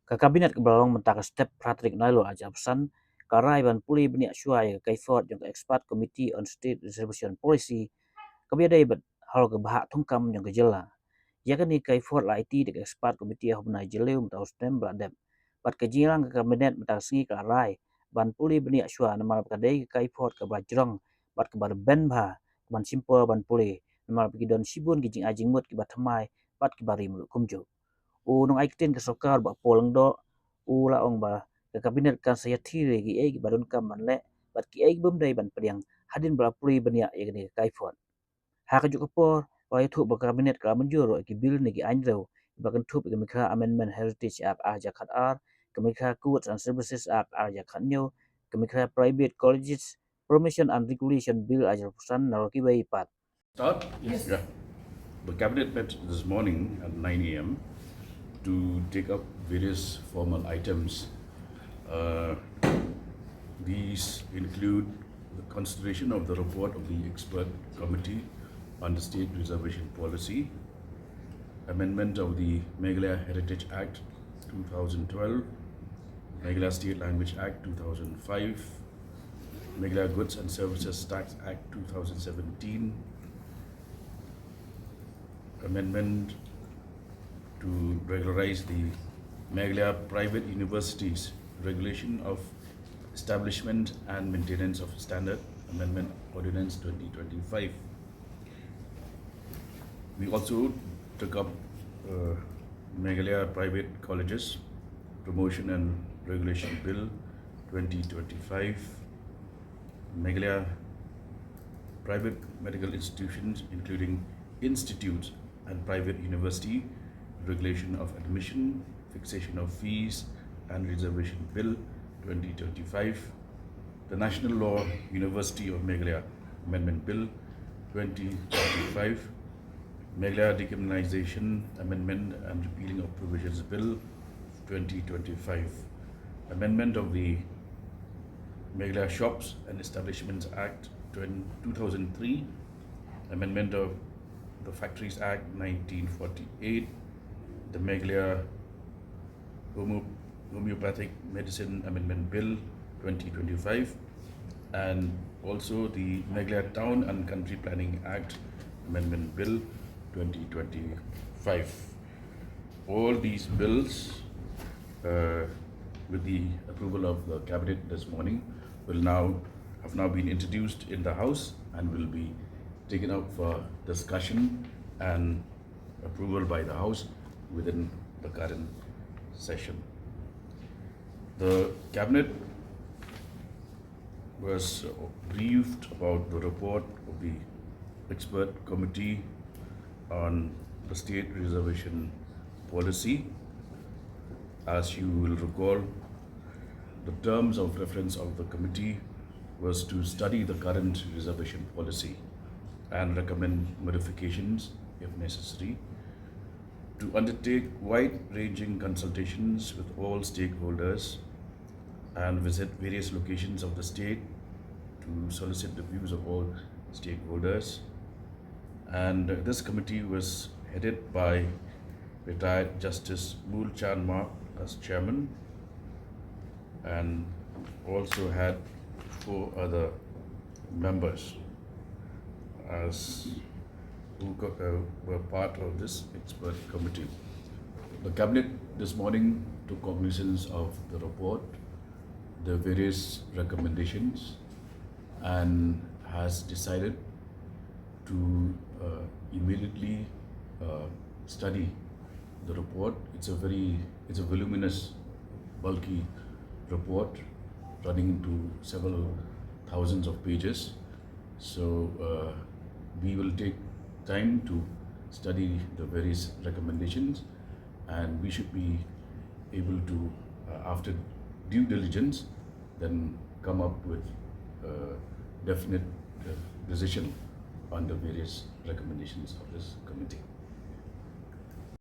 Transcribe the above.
Ka kabinet ke belong mentaka step Patrick Nailo aja pesan karai ban puli beniak syuai ke kaifot yang ke expert committee on state reservation policy kabia dai bat hal ke Bhah Thungkam yang ke jela ya kan ni kaifot la IT de expert committee of na jeleu mta ustem bladem bat ke jilang ke kabinet mta singi karai ban puli beniak syua nama ka dai kaifot ke bajrong bat ke bar ben Bhah ban simple ban puli nama pergi don sibun ki Jingmut ki batamai bat ki bari muluk kumjo nong aikten ke sokar ba poleng do la ong ba ke kabinet kan saya thire gi gi badun kam man le bat ki bum dai ban pediang hadin bala puli bania ye ni kaifon ha ka juk por wa thu ba kabinet ka menjuro ki bil ni gi anjro ba kan thu ke mikha amendment heritage act a ja khat ar ke mikha courts and services act a ja khat nyo ke mikha private colleges permission and regulation bill a ja pusan naro ki bai pat Start? Yes. Yeah. The cabinet met this morning at 9 a.m. to take up various formal items. These include the consideration of the report of the expert committee on the state reservation policy, amendment of the Meghalaya Heritage Act 2012, Meghalaya State Language Act 2005, Meghalaya Goods and Services Tax Act 2017, amendment to regularize the Meghalaya Private Universities Regulation of Establishment and Maintenance of Standard Amendment Ordinance 2025. We also took up Meghalaya Private Colleges Promotion and Regulation Bill 2025, Meghalaya Private Medical Institutions including institutes and private university regulation of admission, fixation of fees and reservation bill 2025, the National Law University of Meghalaya Amendment Bill 2025, Meghalaya Decriminalization Amendment and Repealing of Provisions Bill 2025, amendment of the Meghalaya Shops and Establishments Act 2003, amendment of the Factories Act 1948, the Meghalaya Homeopathic Medicine Amendment Bill 2025, and also the Meghalaya Town and Country Planning Act Amendment Bill 2025. All these bills, with the approval of the Cabinet this morning, have now been introduced in the House and will be taken up for discussion and approval by the House within the current session. The Cabinet was briefed about the report of the expert committee on the state reservation policy. As you will recall, the terms of reference of the committee was to study the current reservation policy and recommend modifications if necessary, to undertake wide-ranging consultations with all stakeholders and visit various locations of the state to solicit the views of all stakeholders. And this committee was headed by retired Justice Mool Chan Mark as chairman, and also had 4 other members who were part of this expert committee. The Cabinet this morning took cognizance of the report, the various recommendations, and has decided to immediately study the report. It's a voluminous, bulky report running into several thousands of pages. So we will take time to study the various recommendations, and we should be able to, after due diligence, then come up with a definite decision on the various recommendations of this committee.